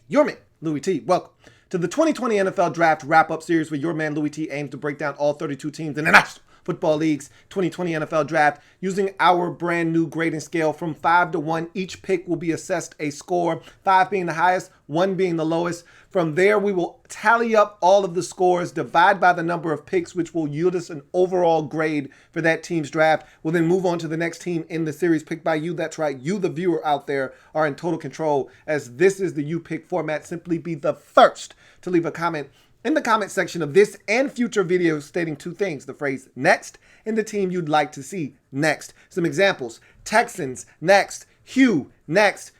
your man, Louie T. Welcome to the 2020 NFL Draft Wrap-Up Series where your man, Louie T, aims to break down all 32 teams in the National Football League's 2020 NFL Draft using our brand new grading scale from 5 to 1. Each pick will be assessed a score, 5 being the highest, 1 being the lowest. From there, we will tally up all of the scores, divide by the number of picks, which will yield us an overall grade for that team's draft. We'll then move on to the next team in the series picked by you. That's right, you, the viewer out there, are in total control, as this is the You Pick format. Simply be the first to leave a comment in the comment section of this and future videos stating 2 things: the phrase next and the team you'd like to see next. Some examples: Texans next, Hugh next,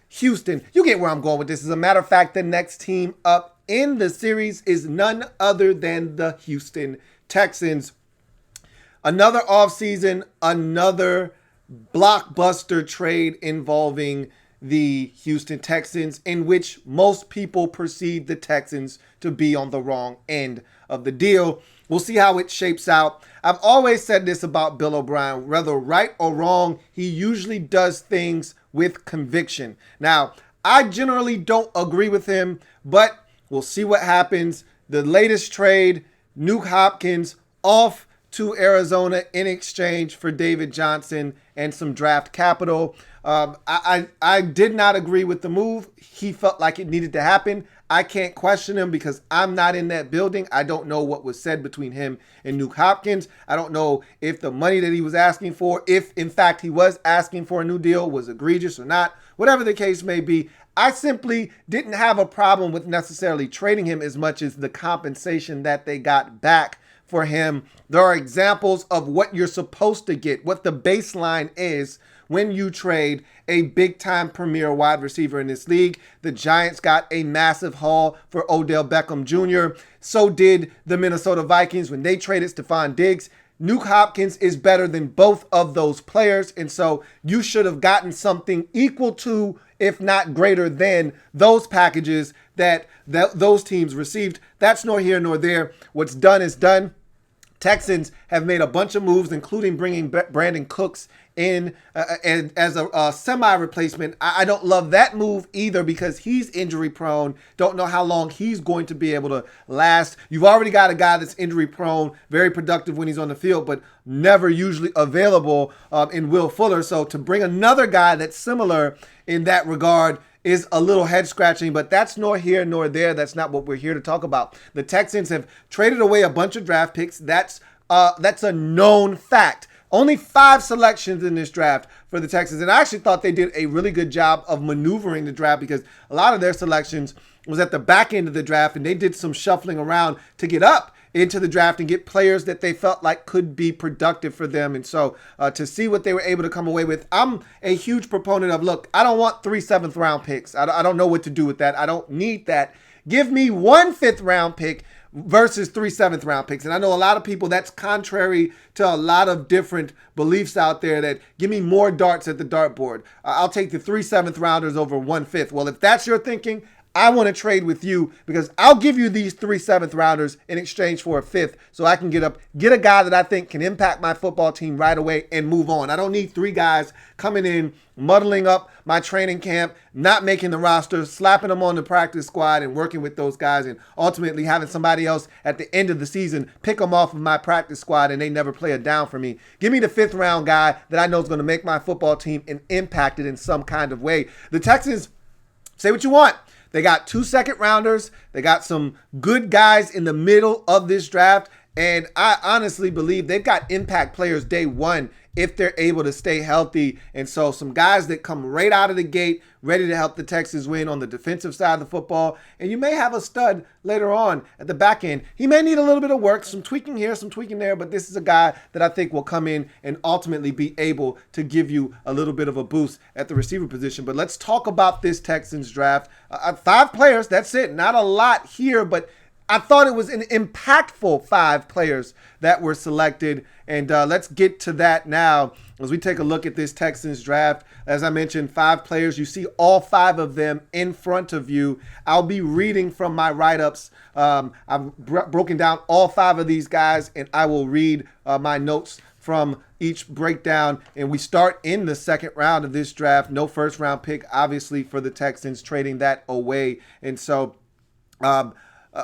Houston. You get where I'm going with this. As a matter of fact, the next team up in the series is none other than the Houston Texans. Another offseason, another blockbuster trade involving the Houston Texans, in which most people perceive the Texans to be on the wrong end of the deal. We'll see how it shapes out. I've always said this about Bill O Brien: whether right or wrong, he usually does things with conviction. Now, I generally don't agree with him, but we'll see what happens. The latest trade, Nuke Hopkins off to Arizona in exchange for David Johnson and some draft capital. I did not agree with the move. He felt like it needed to happen. I can't question him because I'm not in that building. I don't know what was said between him and Nuke Hopkins. I don't know if the money that he was asking for, if in fact he was asking for a new deal, was egregious or not. Whatever the case may be, I simply didn't have a problem with necessarily trading him as much as the compensation that they got back for him. There are examples of what you're supposed to get, what the baseline is when you trade a big-time premier wide receiver in this league. The Giants got a massive haul for Odell Beckham Jr. So did the Minnesota Vikings when they traded Stephon Diggs. Nuke Hopkins is better than both of those players, and so you should have gotten something equal to, if not greater than, those packages that those teams received. That's nor here nor there. What's done is done. Texans have made a bunch of moves, including bringing Brandin Cooks in and as a semi-replacement. I don't love that move either because he's injury prone. Don't know how long he's going to be able to last. You've already got a guy that's injury prone, very productive when he's on the field, but never usually available in Will Fuller. So to bring another guy that's similar in that regard is a little head scratching, but that's nor here nor there. That's not what we're here to talk about. The Texans have traded away a bunch of draft picks. That's a known fact. Only 5 selections in this draft for the Texans. And I actually thought they did a really good job of maneuvering the draft because a lot of their selections was at the back end of the draft, and they did some shuffling around to get up into the draft and get players that they felt like could be productive for them. And so to see what they were able to come away with, I'm a huge proponent of, look, I don't want 3 7th-round picks. I don't know what to do with that. I don't need that. Give me 1 5th-round pick versus 3 7th-round picks. And I know a lot of people, that's contrary to a lot of different beliefs out there, that give me more darts at the dartboard. I'll take the 3 7th-rounders over 1 5th. Well, if that's your thinking, I want to trade with you because I'll give you these 3 7th-rounders in exchange for a 5th so I can get a guy that I think can impact my football team right away and move on. I don't need 3 guys coming in, muddling up my training camp, not making the roster, slapping them on the practice squad and working with those guys, and ultimately having somebody else at the end of the season pick them off of my practice squad and they never play a down for me. Give me the 5th-round guy that I know is going to make my football team and impact it in some kind of way. The Texans, say what you want, they got 2 second-rounders. They got some good guys in the middle of this draft. And I honestly believe they've got impact players day one if they're able to stay healthy. And so some guys that come right out of the gate ready to help the Texans win on the defensive side of the football. And you may have a stud later on at the back end. He may need a little bit of work, some tweaking here, some tweaking there, but this is a guy that I think will come in and ultimately be able to give you a little bit of a boost at the receiver position. But let's talk about this Texans draft. 5 players, that's it. Not a lot here, but I thought it was an impactful 5 players that were selected. And let's get to that now as we take a look at this Texans draft. As I mentioned, 5 players. You see all 5 of them in front of you. I'll be reading from my write-ups. I've broken down all 5 of these guys, and I will read my notes from each breakdown. And we start in the second round of this draft. No first round pick, obviously, for the Texans, trading that away. And so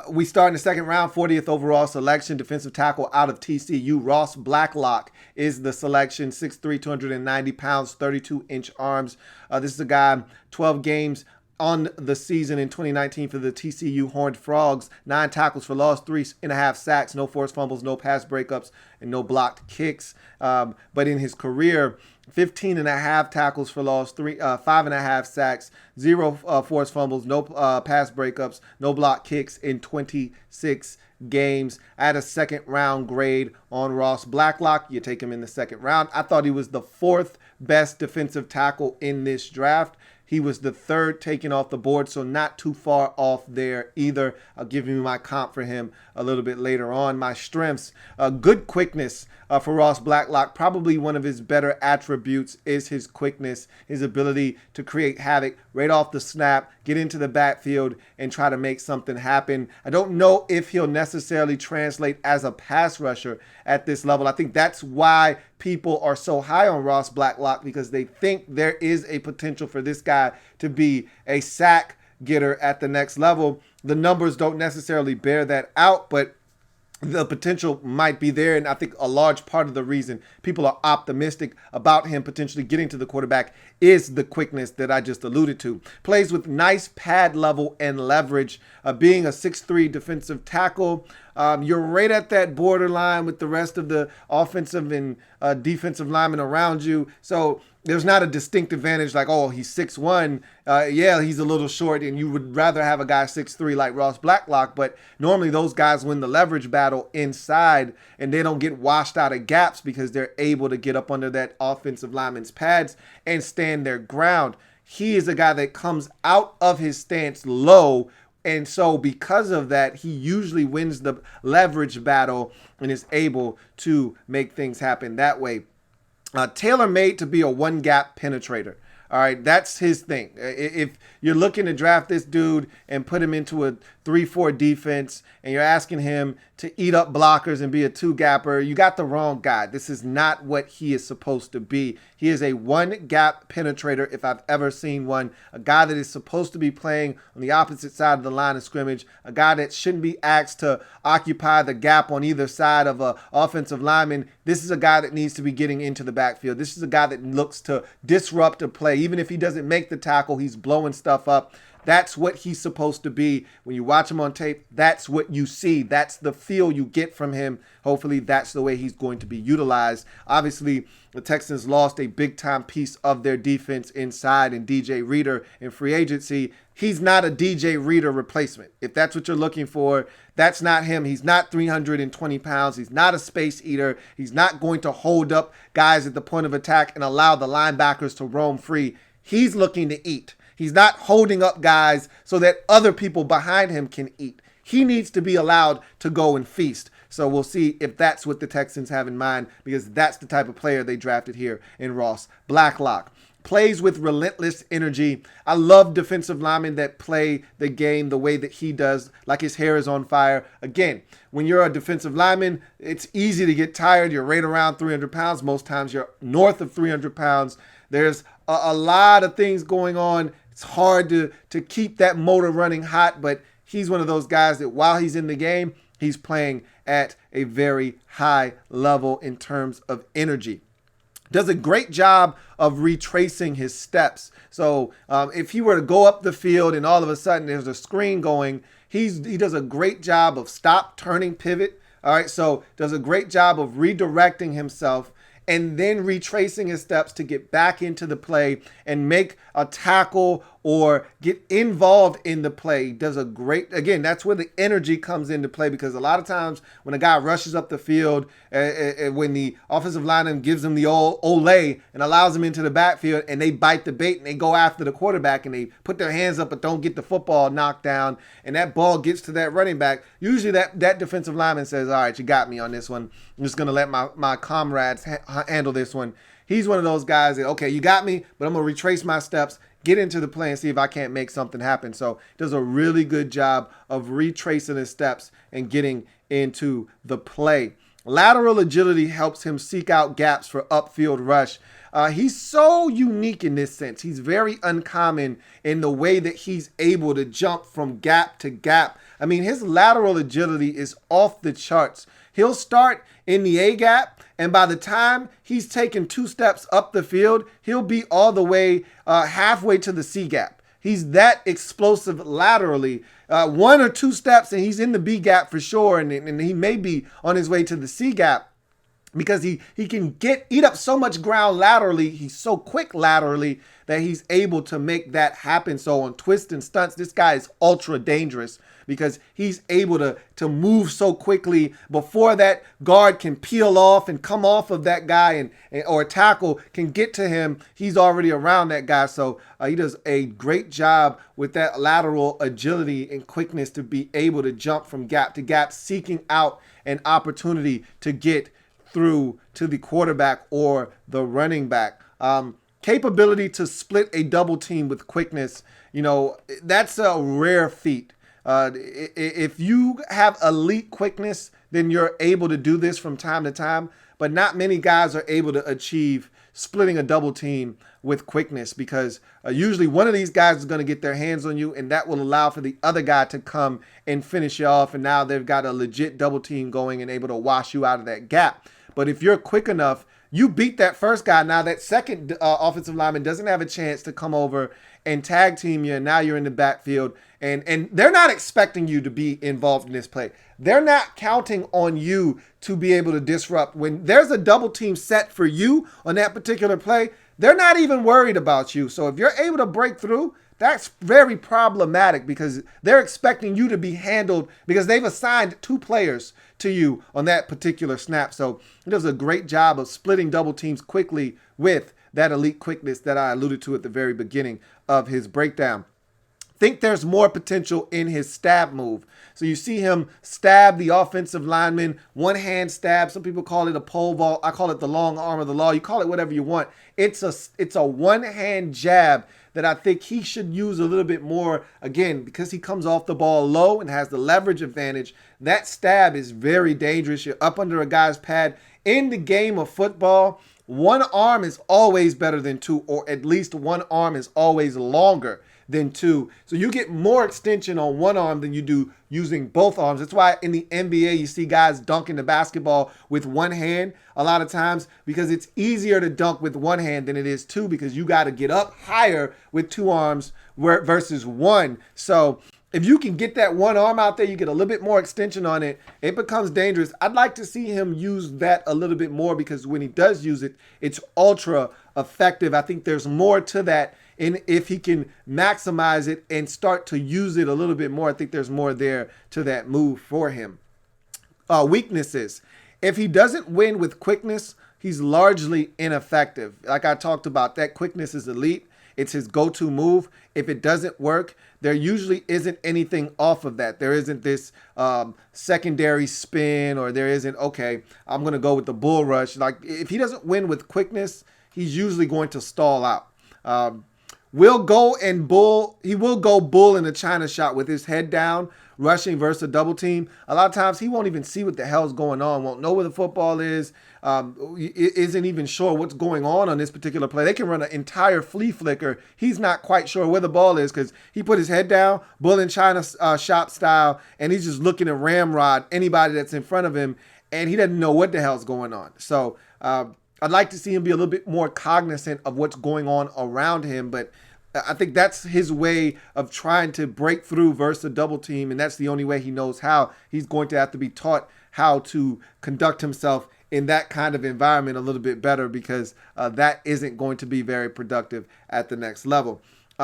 we start in the second round, 40th overall selection, defensive tackle out of TCU. Ross Blacklock is the selection, 6'3", 290 pounds, 32-inch arms. This is a guy, 12 games on the season in 2019 for the TCU Horned Frogs. 9 tackles for loss, 3.5 sacks, no forced fumbles, no pass breakups, and no blocked kicks. But in his career, 15.5 tackles for loss, 5.5 sacks, 0 forced fumbles, no pass breakups, no block kicks in 26 games. I had a second round grade on Ross Blacklock. You take him in the second round. I thought he was the 4th best defensive tackle in this draft. He was the 3rd taken off the board, so not too far off there either. I'll give you my comp for him a little bit later on. My strengths, good quickness for Ross Blacklock. Probably one of his better attributes is his quickness, his ability to create havoc right off the snap, get into the backfield, and try to make something happen. I don't know if he'll necessarily translate as a pass rusher at this level. I think that's why people are so high on Ross Blacklock, because they think there is a potential for this guy to be a sack getter at the next level. The numbers don't necessarily bear that out, but the potential might be there, and I think a large part of the reason people are optimistic about him potentially getting to the quarterback is the quickness that I just alluded to. Plays with nice pad level and leverage. Being a 6'3" defensive tackle, you're right at that borderline with the rest of the offensive and defensive linemen around you. So there's not a distinct advantage like, oh, he's 6'1". Yeah, he's a little short, and you would rather have a guy 6'3" like Ross Blacklock, but normally those guys win the leverage battle inside, and they don't get washed out of gaps because they're able to get up under that offensive lineman's pads and stand their ground. He is a guy that comes out of his stance low, and so because of that, he usually wins the leverage battle and is able to make things happen that way. Tailor-made to be a one-gap penetrator. All right, that's his thing. If you're looking to draft this dude and put him into a 3-4 defense and you're asking him to eat up blockers and be a 2-gapper, you got the wrong guy. This is not what he is supposed to be. He is a one-gap penetrator if I've ever seen one. A guy that is supposed to be playing on the opposite side of the line of scrimmage. A guy that shouldn't be asked to occupy the gap on either side of an offensive lineman. This is a guy that needs to be getting into the backfield. This is a guy that looks to disrupt a play. Even if he doesn't make the tackle, he's blowing stuff up. That's what he's supposed to be. When you watch him on tape, that's what you see. That's the feel you get from him. Hopefully, that's the way he's going to be utilized. Obviously, the Texans lost a big-time piece of their defense inside in DJ Reader in free agency. He's not a DJ Reader replacement. If that's what you're looking for, that's not him. He's not 320 pounds. He's not a space eater. He's not going to hold up guys at the point of attack and allow the linebackers to roam free. He's looking to eat. He's not holding up guys so that other people behind him can eat. He needs to be allowed to go and feast. So we'll see if that's what the Texans have in mind, because that's the type of player they drafted here in Ross Blacklock. Plays with relentless energy. I love defensive linemen that play the game the way that he does, like his hair is on fire. Again, when you're a defensive lineman, it's easy to get tired. You're right around 300 pounds. Most times you're north of 300 pounds. There's a lot of things going on. It's hard to keep that motor running hot, but he's one of those guys that while he's in the game, he's playing at a very high level in terms of energy. Does a great job of retracing his steps. So if he were to go up the field and all of a sudden there's a screen going, he does a great job of stop, turning, pivot. All right, so does a great job of redirecting himself and then retracing his steps to get back into the play and make a tackle or get involved in the play. Does a great, again, that's where the energy comes into play, because a lot of times when a guy rushes up the field, when the offensive lineman gives him the old Olay and allows him into the backfield and they bite the bait and they go after the quarterback and they put their hands up but don't get the football knocked down and that ball gets to that running back, usually that defensive lineman says, all right, you got me on this one. I'm just going to let my comrades handle this one. He's one of those guys that, okay, you got me, but I'm going to retrace my steps, get into the play and see if I can't make something happen. So does a really good job of retracing his steps and getting into the play. Lateral agility helps him seek out gaps for upfield rush. He's so unique in this sense. He's very uncommon in the way that he's able to jump from gap to gap. I mean, his lateral agility is off the charts. He'll start in the A gap, and by the time he's taken 2 steps up the field, he'll be all the way halfway to the C gap. He's that explosive laterally. 1 or 2 steps, and he's in the B gap for sure, and he may be on his way to the C gap because he can eat up so much ground laterally. He's so quick laterally that he's able to make that happen. So on twists and stunts, this guy is ultra dangerous because he's able to move so quickly before that guard can peel off and come off of that guy or a tackle can get to him. He's already around that guy. So he does a great job with that lateral agility and quickness to be able to jump from gap to gap, seeking out an opportunity to get through to the quarterback or the running back. Capability to split a double team with quickness, that's a rare feat. If you have elite quickness, then you're able to do this from time to time, but not many guys are able to achieve splitting a double team with quickness because usually one of these guys is going to get their hands on you, and that will allow for the other guy to come and finish you off, and now they've got a legit double team going and able to wash you out of that gap. But if you're quick enough, you beat that first guy. Now that second offensive lineman doesn't have a chance to come over and tag team you, and now you're in the backfield. And they're not expecting you to be involved in this play. They're not counting on you to be able to disrupt. When there's a double team set for you on that particular play, they're not even worried about you. So if you're able to break through, that's very problematic because they're expecting you to be handled because they've assigned 2 players to you on that particular snap. So he does a great job of splitting double teams quickly with that elite quickness that I alluded to at the very beginning of his breakdown. Think there's more potential in his stab move. So you see him stab the offensive lineman, one hand stab. Some people call it a pole vault. I call it the long arm of the law. You call it whatever you want. It's a one hand jab that I think he should use a little bit more. Again, because he comes off the ball low and has the leverage advantage. That stab is very dangerous. You're up under a guy's pad. In the game of football, one arm is always better than 2, or at least one arm is always longer than 2. So you get more extension on one arm than you do using both arms. That's why in the NBA you see guys dunking the basketball with one hand a lot of times because it's easier to dunk with one hand than it is 2 because you got to get up higher with 2 arms versus 1. So if you can get that one arm out there, you get a little bit more extension on it, it becomes dangerous. I'd like to see him use that a little bit more because when he does use it, it's ultra effective. I think there's more to that. And if he can maximize it and start to use it a little bit more, I think there's more there to that move for him. Weaknesses. If he doesn't win with quickness, he's largely ineffective. Like I talked about, that quickness is elite. It's his go-to move. If it doesn't work, there usually isn't anything off of that. There isn't this secondary spin, or there isn't, okay, I'm going to go with the bull rush. Like if he doesn't win with quickness, he's usually going to stall out. He will go bull in a China shot with his head down, rushing versus a double team. A lot of times he won't even see what the hell's going on, won't know where the football is, isn't even sure what's going on this particular play. They can run an entire flea flicker. He's not quite sure where the ball is because he put his head down, bull in China shop style, and he's just looking to ramrod anybody that's in front of him, and he doesn't know what the hell's going on. So I'd like to see him be a little bit more cognizant of what's going on around him, but I think that's his way of trying to break through versus a double team, and that's the only way he knows how. He's going to have to be taught how to conduct himself in that kind of environment a little bit better because that isn't going to be very productive at the next level.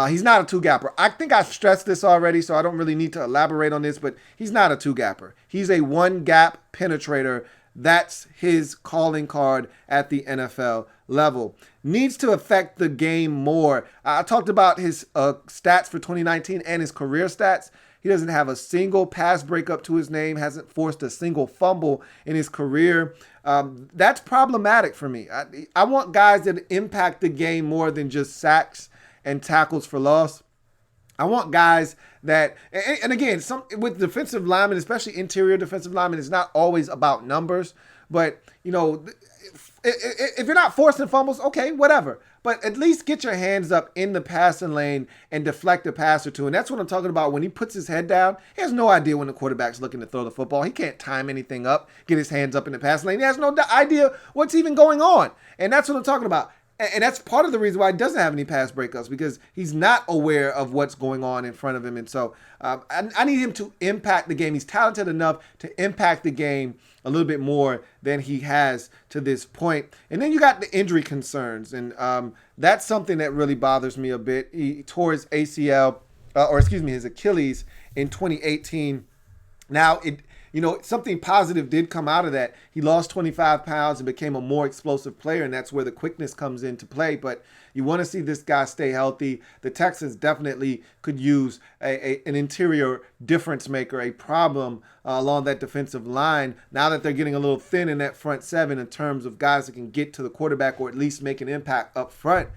He's not a two-gapper. I think I stressed this already, so I don't really need to elaborate on this, but he's not a two-gapper. He's a one-gap penetrator. That's his calling card at the NFL level. Needs to affect the game more. I talked about his stats for 2019 and his career stats. He doesn't have a single pass breakup to his name, hasn't forced a single fumble in his career. That's problematic for me. I want guys that impact the game more than just sacks and tackles for loss. I want guys that, and again, some with defensive linemen, especially interior defensive linemen, it's not always about numbers. But, if you're not forcing fumbles, okay, whatever. But at least get your hands up in the passing lane and deflect a pass or two. And that's what I'm talking about. When he puts his head down, he has no idea when the quarterback's looking to throw the football. He can't time anything up, get his hands up in the passing lane. He has no idea what's even going on. And that's what I'm talking about. And that's part of the reason why he doesn't have any pass breakups, because he's not aware of what's going on in front of him. And so I need him to impact the game. He's talented enough to impact the game a little bit more than he has to this point. And then you got the injury concerns. And that's something that really bothers me a bit. He tore his ACL, his Achilles in 2018. Now, something positive did come out of that. He lost 25 pounds and became a more explosive player, and that's where the quickness comes into play. But you want to see this guy stay healthy. The Texans definitely could use an interior difference maker, a problem along that defensive line. Now that they're getting a little thin in that front seven in terms of guys that can get to the quarterback or at least make an impact up front,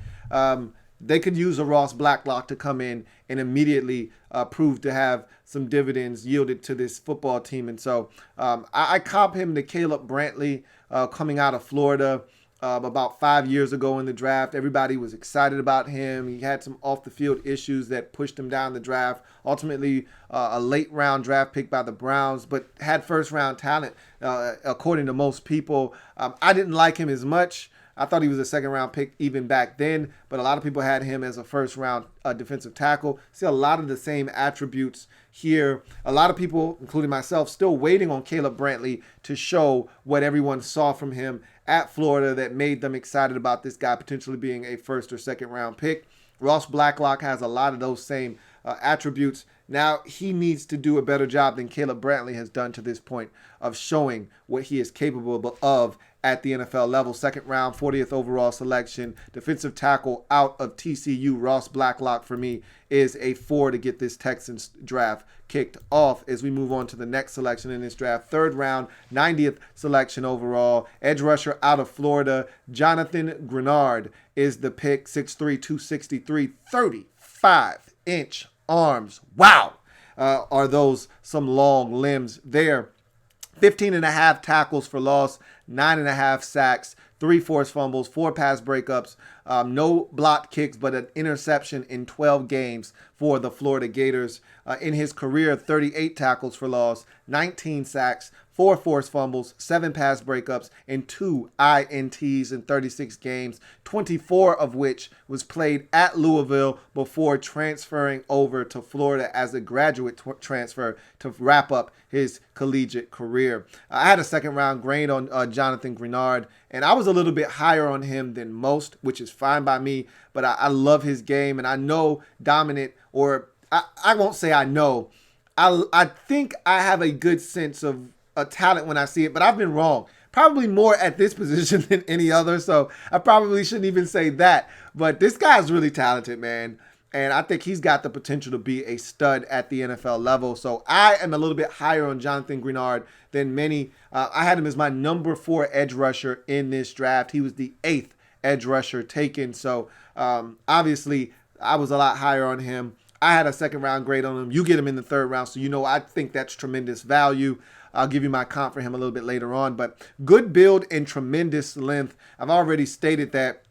they could use a Ross Blacklock to come in and immediately prove to have some dividends yielded to this football team. And so I comp him to Caleb Brantley coming out of Florida about 5 years ago in the draft. Everybody was excited about him. He had some off-the-field issues that pushed him down the draft. Ultimately, a late-round draft pick by the Browns, but had first-round talent, according to most people. I didn't like him as much. I thought he was a second-round pick even back then, but a lot of people had him as a first-round defensive tackle. See a lot of the same attributes here. A lot of people, including myself, still waiting on Caleb Brantley to show what everyone saw from him at Florida that made them excited about this guy potentially being a first- or second-round pick. Ross Blacklock has a lot of those same attributes. Now he needs to do a better job than Caleb Brantley has done to this point of showing what he is capable of at the NFL level. Second round, 40th overall selection, defensive tackle out of TCU. Ross Blacklock for me is a 4 to get this Texans draft kicked off as we move on to the next selection in this draft. Third round, 90th selection overall, edge rusher out of Florida. Jonathan Granard is the pick, 6'3", 263, 35-inch arms. Wow. Are those some long limbs there? 15.5 tackles for loss, 9.5 sacks, 3 forced fumbles, 4 pass breakups, no blocked kicks, but an interception in 12 games for the Florida Gators. In his career, 38 tackles for loss, 19 sacks, 4 forced fumbles, 7 pass breakups, and 2 INTs in 36 games, 24 of which was played at Louisville before transferring over to Florida as a graduate transfer to wrap up his collegiate career. I had a second-round grade on Jonathan Granard, and I was a little bit higher on him than most, which is fine by me, but I love his game, and I know dominant, or I won't say I know. I think I have a good sense of a talent when I see it, but I've been wrong. Probably more at this position than any other, so I probably shouldn't even say that. But this guy's really talented, man, and I think he's got the potential to be a stud at the NFL level. So I am a little bit higher on Jonathan Granard than many. I had him as my number 4 edge rusher in this draft. He was the 8th edge rusher taken, so obviously I was a lot higher on him. I had a second-round grade on him. You get him in the 3rd round, so I think that's tremendous value. I'll give you my comp for him a little bit later on. But good build and tremendous length. I've already stated that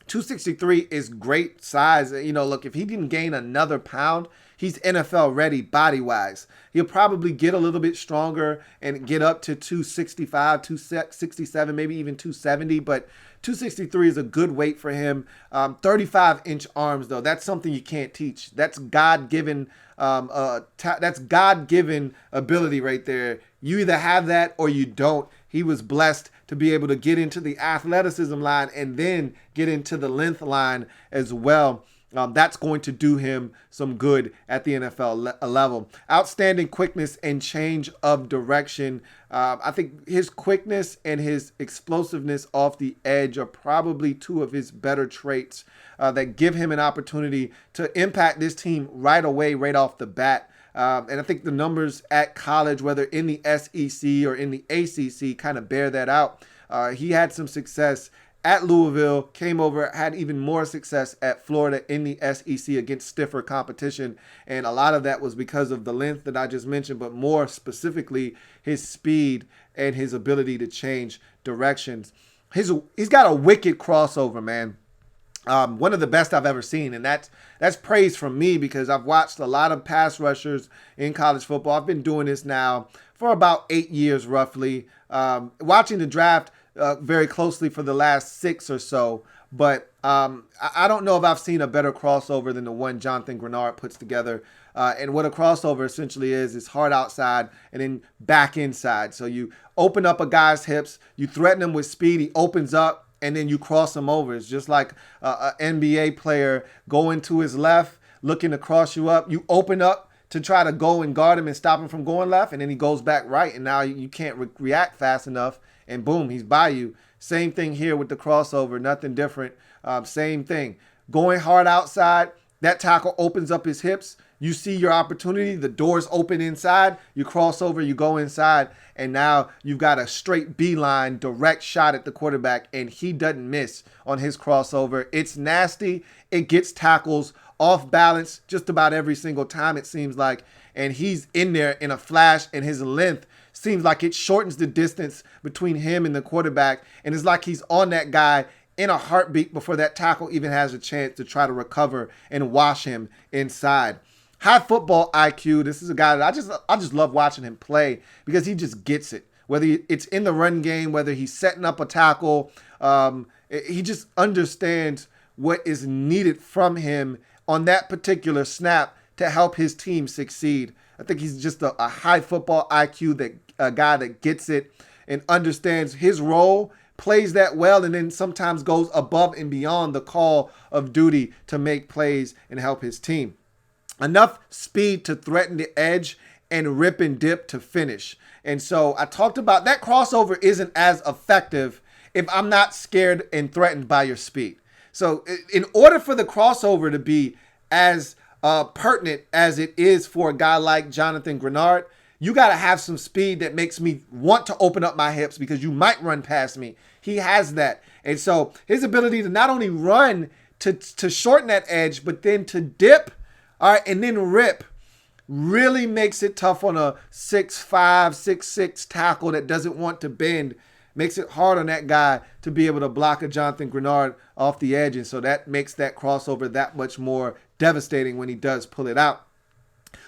263 is great size. Look, if he didn't gain another pound, he's NFL ready body-wise. He'll probably get a little bit stronger and get up to 265, 267, maybe even 270. But 263 is a good weight for him. 35-inch arms, though. That's something you can't teach. That's God-given. That's God-given ability right there. You either have that or you don't. He was blessed to be able to get into the athleticism line and then get into the length line as well. That's going to do him some good at the NFL level. Outstanding quickness and change of direction. I think his quickness and his explosiveness off the edge are probably 2 of his better traits that give him an opportunity to impact this team right away, right off the bat. And I think the numbers at college, whether in the SEC or in the ACC, kind of bear that out. He had some success at Louisville, came over, had even more success at Florida in the SEC against stiffer competition. And a lot of that was because of the length that I just mentioned, but more specifically, his speed and his ability to change directions. He's got a wicked crossover, man. One of the best I've ever seen, and that's praise from me because I've watched a lot of pass rushers in college football. I've been doing this now for about 8 years roughly, watching the draft very closely for the last 6 or so. But I don't know if I've seen a better crossover than the one Jonathan Granard puts together. And what a crossover essentially is hard outside and then back inside. So you open up a guy's hips, you threaten him with speed, he opens up, and then you cross him over. It's just like an NBA player going to his left, looking to cross you up. You open up to try to go and guard him and stop him from going left, and then he goes back right, and now you can't react fast enough, and boom, he's by you. Same thing here with the crossover, nothing different. Same thing. Going hard outside, that tackle opens up his hips. You see your opportunity. The door's open inside. You cross over, you go inside, and now you've got a straight beeline, direct shot at the quarterback, and he doesn't miss on his crossover. It's nasty. It gets tackles off balance just about every single time, it seems like, and he's in there in a flash, and his length seems like it shortens the distance between him and the quarterback, and it's like he's on that guy in a heartbeat before that tackle even has a chance to try to recover and wash him inside. High football IQ. This is a guy that I just love watching him play because he just gets it. Whether it's in the run game, whether he's setting up a tackle, he just understands what is needed from him on that particular snap to help his team succeed. I think he's just a high football IQ, a guy that gets it and understands his role, plays that well, and then sometimes goes above and beyond the call of duty to make plays and help his team. Enough speed to threaten the edge and rip and dip to finish. And so I talked about that crossover isn't as effective if I'm not scared and threatened by your speed. So in order for the crossover to be as pertinent as it is for a guy like Jonathan Granard, you got to have some speed that makes me want to open up my hips because you might run past me. He has that. And so his ability to not only run to shorten that edge, but then to dip, all right, and then rip really makes it tough on a 6'5", 6'6" tackle that doesn't want to bend. Makes it hard on that guy to be able to block a Jonathan Granard off the edge. And so that makes that crossover that much more devastating when he does pull it out.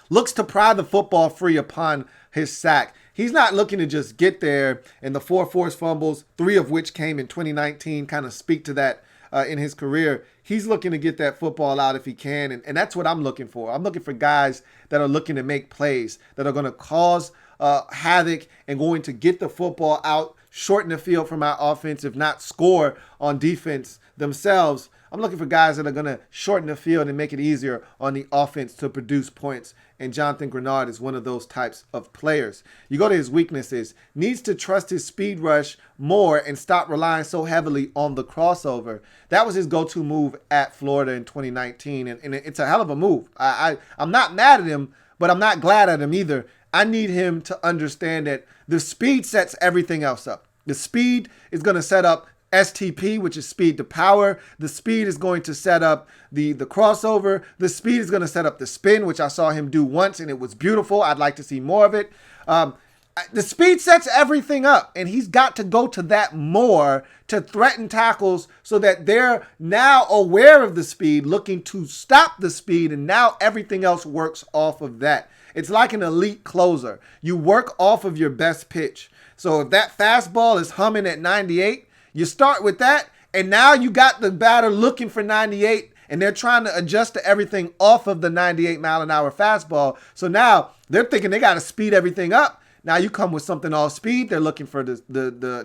Looks to pry the football free upon his sack. He's not looking to just get there, and the 4 forced fumbles, 3 of which came in 2019, kind of speak to that in his career. He's looking to get that football out if he can, and that's what I'm looking for. I'm looking for guys that are looking to make plays, that are going to cause havoc and going to get the football out, shorten the field for my offense, if not score on defense themselves. I'm looking for guys that are going to shorten the field and make it easier on the offense to produce points. And Jonathan Granard is one of those types of players. You go to his weaknesses. Needs to trust his speed rush more and stop relying so heavily on the crossover. That was his go-to move at Florida in 2019. And it's a hell of a move. I'm not mad at him, but I'm not glad at him either. I need him to understand that the speed sets everything else up. The speed is going to set up STP, which is speed to power. The speed is going to set up the crossover. The speed is going to set up the spin, which I saw him do once, and it was beautiful. I'd like to see more of it. The speed sets everything up, and he's got to go to that more to threaten tackles so that they're now aware of the speed, looking to stop the speed, and now everything else works off of that. It's like an elite closer. You work off of your best pitch. So if that fastball is humming at 98, you start with that, and now you got the batter looking for 98, and they're trying to adjust to everything off of the 98-mile-an-hour fastball. So now they're thinking they got to speed everything up. Now you come with something off speed. They're looking for the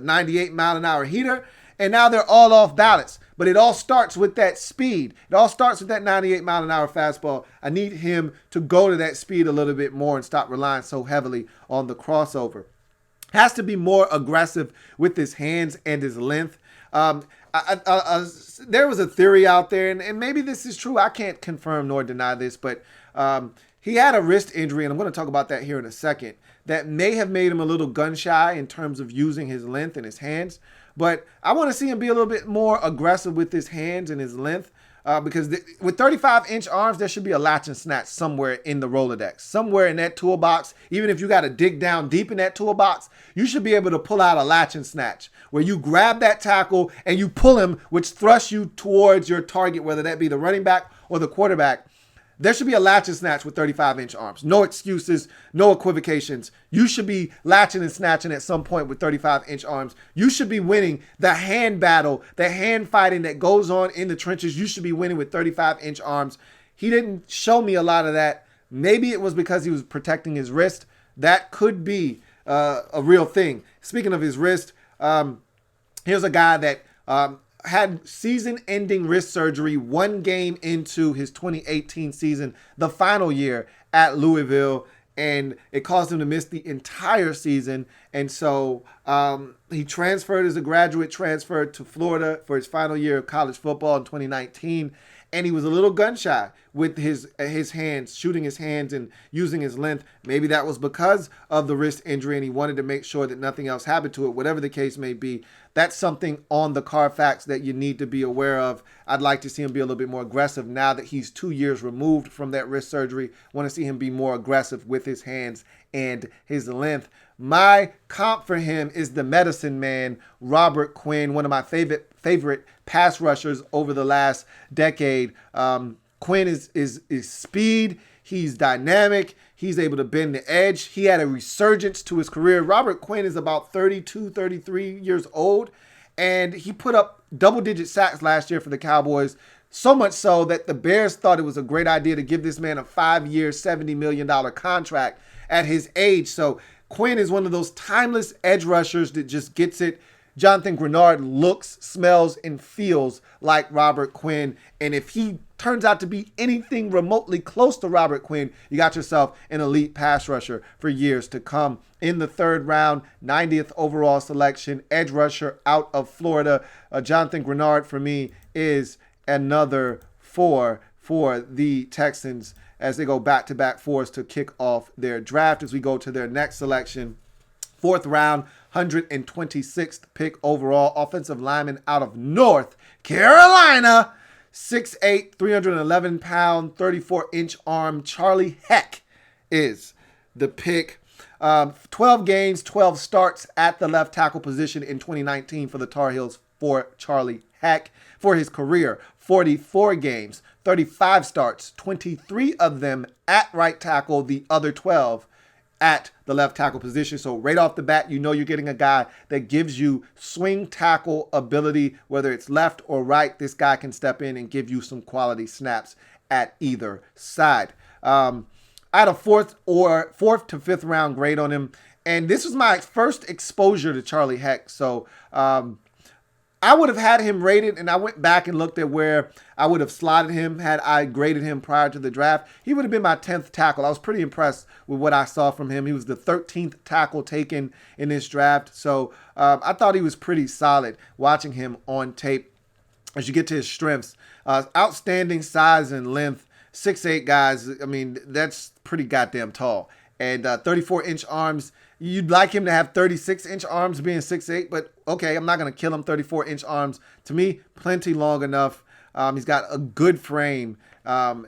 98-mile-an-hour heater, and now they're all off balance. But it all starts with that speed. It all starts with that 98-mile-an-hour fastball. I need him to go to that speed a little bit more and stop relying so heavily on the crossover. Has to be more aggressive with his hands and his length. There was a theory out there, and maybe this is true. I can't confirm nor deny this, but he had a wrist injury, and I'm going to talk about that here in a second, that may have made him a little gun shy in terms of using his length and his hands. But I want to see him be a little bit more aggressive with his hands and his length. Because with 35-inch arms, there should be a latch and snatch somewhere in the Rolodex, somewhere in that toolbox. Even if you got to dig down deep in that toolbox, you should be able to pull out a latch and snatch where you grab that tackle and you pull him, which thrusts you towards your target, whether that be the running back or the quarterback. There should be a latch and snatch with 35-inch arms. No excuses, no equivocations. You should be latching and snatching at some point with 35-inch arms. You should be winning the hand battle, the hand fighting that goes on in the trenches. You should be winning with 35-inch arms. He didn't show me a lot of that. Maybe it was because he was protecting his wrist. That could be a real thing. Speaking of his wrist, here's a guy that had season-ending wrist surgery 1 game into his 2018 season, the final year at Louisville, and it caused him to miss the entire season. And so he transferred as a graduate, transferred to Florida for his final year of college football in 2019. And he was a little gun shy with his hands, shooting his hands and using his length. Maybe that was because of the wrist injury and he wanted to make sure that nothing else happened to it. Whatever the case may be, that's something on the Carfax that you need to be aware of. I'd like to see him be a little bit more aggressive now that he's 2 years removed from that wrist surgery. Want to see him be more aggressive with his hands and his length. My comp for him is the medicine man, Robert Quinn, one of my favorite pass rushers over the last decade. Quinn is speed. He's dynamic. He's able to bend the edge. He had a resurgence to his career. Robert Quinn is about 32, 33 years old, and he put up double-digit sacks last year for the Cowboys, so much so that the Bears thought it was a great idea to give this man a 5-year, $70 million contract at his age. So Quinn is one of those timeless edge rushers that just gets it. Jonathan Granard looks, smells, and feels like Robert Quinn. And if he turns out to be anything remotely close to Robert Quinn, you got yourself an elite pass rusher for years to come. In the 3rd round, 90th overall selection, edge rusher out of Florida. Jonathan Granard, for me, is another 4 for the Texans as they go back-to-back 4s to kick off their draft. As we go to their next selection, 4th round, 126th pick overall, offensive lineman out of North Carolina, 6'8", 311-pound, 34-inch arm, Charlie Heck is the pick. 12 games, 12 starts at the left tackle position in 2019 for the Tar Heels for Charlie Heck. For his career, 44 games, 35 starts, 23 of them at right tackle, the other 12 at the left tackle position. So right off the bat, you know you're getting a guy that gives you swing tackle ability, whether it's left or right. This guy can step in and give you some quality snaps at either side. I had a 4th to 5th round grade on him, and this was my first exposure to Charlie Heck. So I would have had him rated, and I went back and looked at where I would have slotted him had I graded him prior to the draft. He would have been my 10th tackle. I was pretty impressed with what I saw from him. He was the 13th tackle taken in this draft. So I thought he was pretty solid watching him on tape. As you get to his strengths, outstanding size and length, 6'8", guys. I mean, that's pretty goddamn tall. And 34-inch arms. You'd like him to have 36-inch arms being 6'8", but okay, I'm not going to kill him. 34-inch arms, to me, plenty long enough. He's got a good frame, and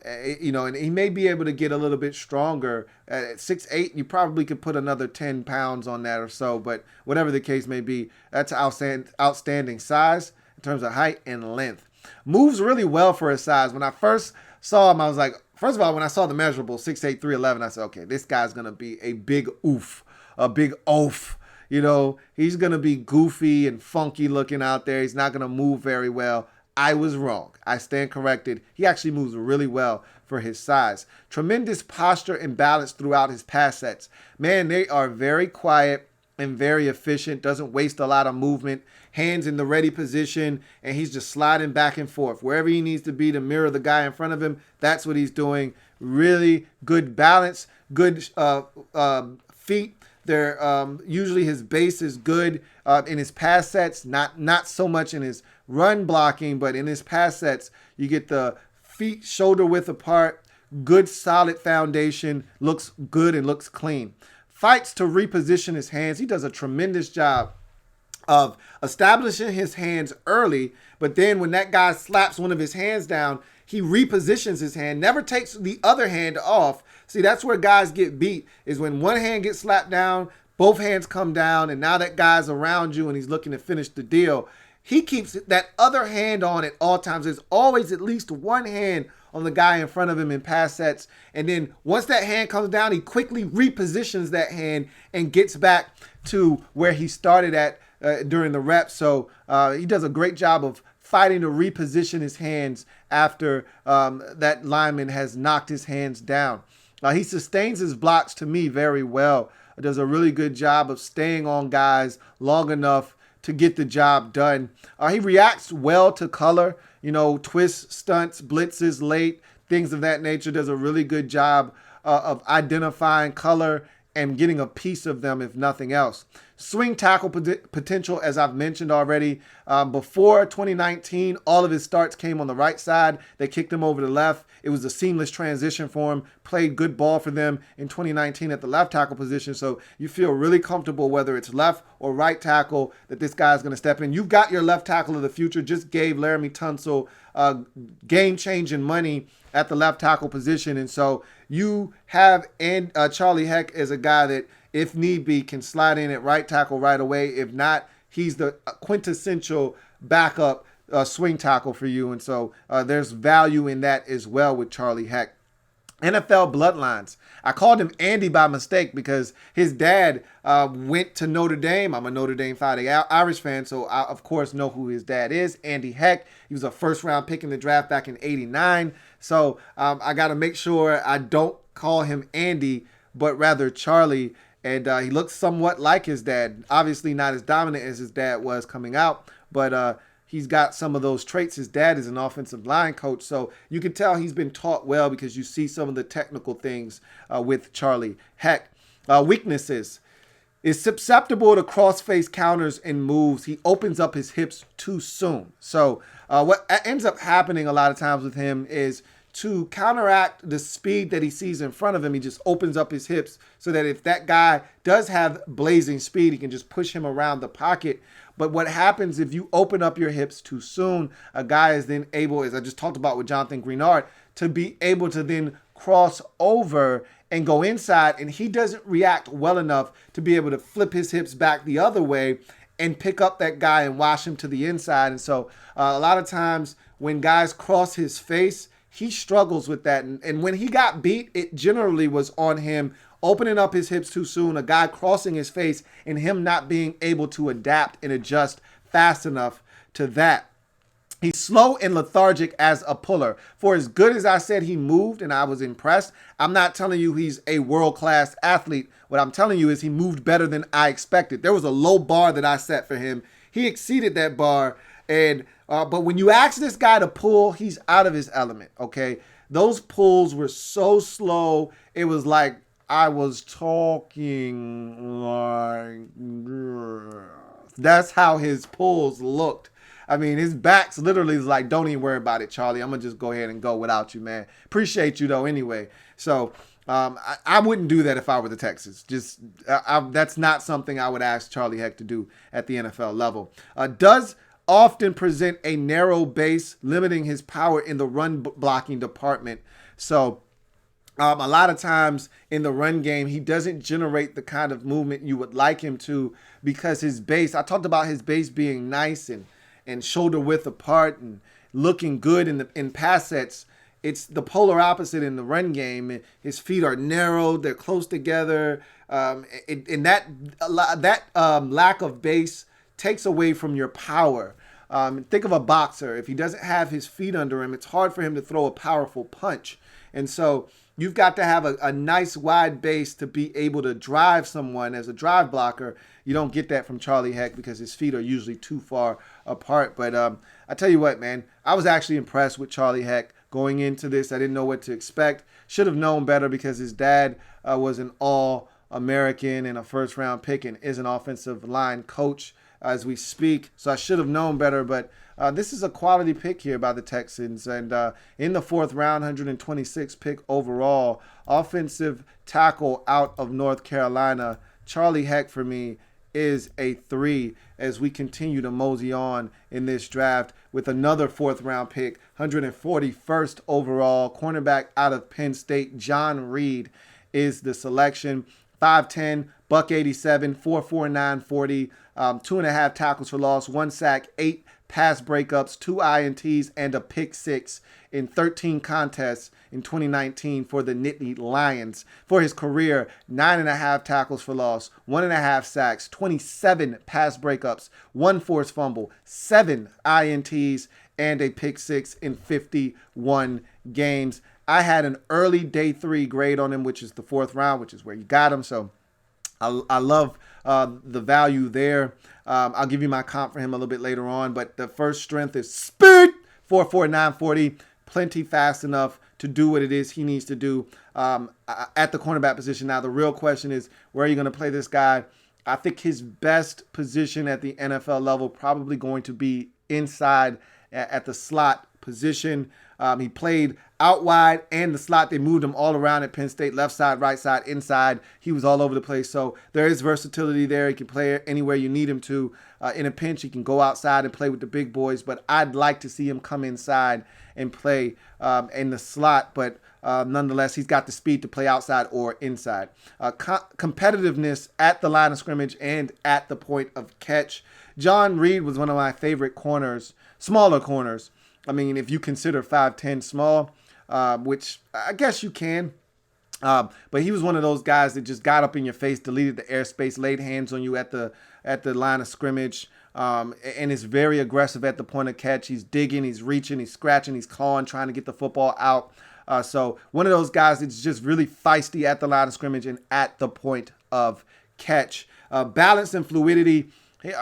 he may be able to get a little bit stronger. At 6'8", you probably could put another 10 pounds on that or so, but whatever the case may be, that's outstanding size in terms of height and length. Moves really well for his size. When I first saw him, I was like, first of all, when I saw the measurable, 6'8", 311, I said, okay, this guy's going to be a big oof. A big oaf. He's going to be goofy and funky looking out there. He's not going to move very well. I was wrong. I stand corrected. He actually moves really well for his size. Tremendous posture and balance throughout his pass sets. Man, they are very quiet and very efficient. Doesn't waste a lot of movement. Hands in the ready position, and he's just sliding back and forth. Wherever he needs to be to mirror the guy in front of him, that's what he's doing. Really good balance, good feet. They're usually his base is good in his pass sets, not so much in his run blocking, but in his pass sets, you get the feet shoulder width apart, good solid foundation, looks good and looks clean. Fights to reposition his hands. He does a tremendous job of establishing his hands early, but then when that guy slaps one of his hands down, he repositions his hand, never takes the other hand off. See, that's where guys get beat, is when one hand gets slapped down, both hands come down, and now that guy's around you and he's looking to finish the deal. He keeps that other hand on at all times. There's always at least one hand on the guy in front of him in pass sets. And then once that hand comes down, he quickly repositions that hand and gets back to where he started at during the rep. So he does a great job of fighting to reposition his hands after that lineman has knocked his hands down. He sustains his blocks, to me, very well. Does a really good job of staying on guys long enough to get the job done. He reacts well to color, twists, stunts, blitzes late, things of that nature. Does a really good job of identifying color and getting a piece of them, if nothing else. Swing tackle potential, as I've mentioned already. Before 2019, all of his starts came on the right side. They kicked him over the left. It was a seamless transition for him. Played good ball for them in 2019 at the left tackle position. So you feel really comfortable whether it's left or right tackle that this guy's going to step in. You've got your left tackle of the future. Just gave Laramie Tunsil game-changing money at the left tackle position. And so you have Charlie Heck as a guy that, if need be, can slide in at right tackle right away. If not, he's the quintessential backup swing tackle for you. And so there's value in that as well with Charlie Heck. NFL bloodlines. I called him Andy by mistake because his dad went to Notre Dame. I'm a Notre Dame Fighting Irish fan, so I, of course, know who his dad is, Andy Heck. He was a first-round pick in the draft back in '89. So I got to make sure I don't call him Andy, but rather Charlie. And he looks somewhat like his dad. Obviously not as dominant as his dad was coming out, but he's got some of those traits. His dad is an offensive line coach, so you can tell he's been taught well because you see some of the technical things with Charlie Heck. Weaknesses. Is susceptible to cross-face counters and moves. He opens up his hips too soon. So what ends up happening a lot of times with him is, to counteract the speed that he sees in front of him, he just opens up his hips so that if that guy does have blazing speed, he can just push him around the pocket. But what happens if you open up your hips too soon, a guy is then able, as I just talked about with Jonathan Granard, to be able to then cross over and go inside, and he doesn't react well enough to be able to flip his hips back the other way and pick up that guy and wash him to the inside. And so a lot of times when guys cross his face, he struggles with that. And when he got beat, it generally was on him opening up his hips too soon, a guy crossing his face, and him not being able to adapt and adjust fast enough to that. He's slow and lethargic as a puller. For as good as I said he moved and I was impressed, I'm not telling you he's a world-class athlete. What I'm telling you is he moved better than I expected. There was a low bar that I set for him. He exceeded that bar. And but when you ask this guy to pull, he's out of his element, okay? Those pulls were so slow. It was like I was talking like that's how his pulls looked. I mean, his back's literally like, don't even worry about it, Charlie. I'm going to just go ahead and go without you, man. Appreciate you, though, anyway. So I wouldn't do that if I were the Texans. That's not something I would ask Charlie Heck to do at the NFL level. Does often present a narrow base, limiting his power in the run blocking department. So a lot of times in the run game, he doesn't generate the kind of movement you would like him to because his base, I talked about his base being nice and shoulder width apart and looking good in pass sets. It's the polar opposite in the run game. His feet are narrowed, they're close together, and that lack of base takes away from your power. Think of a boxer. If he doesn't have his feet under him, it's hard for him to throw a powerful punch. And so you've got to have a nice wide base to be able to drive someone as a drive blocker. You don't get that from Charlie Heck because his feet are usually too far apart. But I tell you what, man, I was actually impressed with Charlie Heck going into this. I didn't know what to expect. Should have known better because his dad was an All-American and a first-round pick and is an offensive line coach as we speak. So I should have known better, but this is a quality pick here by the Texans. And in the fourth round, 126th pick overall, offensive tackle out of North Carolina, Charlie Heck for me is a 3 as we continue to mosey on in this draft with another 4th round pick, 141st overall, cornerback out of Penn State. John Reed is the selection. 5'10", $187, 4.49 40, 2.5 tackles for loss, 1 sack, 8 pass breakups, 2 INTs, and a pick 6 in 13 contests in 2019 for the Nittany Lions. For his career, 9.5 tackles for loss, 1.5 sacks, 27 pass breakups, 1 forced fumble, 7 INTs, and a pick 6 in 51 games. I had an early day 3 grade on him, which is the 4th round, which is where you got him. So I love the value there. I'll give you my comp for him a little bit later on, but the first strength is speed, 4.49 40, plenty fast enough to do what it is he needs to do at the cornerback position. Now, the real question is, where are you going to play this guy? I think his best position at the NFL level probably going to be inside at the slot position. He played out wide and the slot. They moved him all around at Penn State, left side, right side, inside. He was all over the place. So there is versatility there. He can play anywhere you need him to. In a pinch, he can go outside and play with the big boys. But I'd like to see him come inside and play in the slot. But nonetheless, he's got the speed to play outside or inside. Competitiveness at the line of scrimmage and at the point of catch. John Reed was one of my favorite corners, smaller corners. I mean, if you consider 5'10" small, which I guess you can. But he was one of those guys that just got up in your face, deleted the airspace, laid hands on you at the line of scrimmage, and is very aggressive at the point of catch. He's digging, he's reaching, he's scratching, he's clawing, trying to get the football out. So one of those guys that's just really feisty at the line of scrimmage and at the point of catch. Balance and fluidity,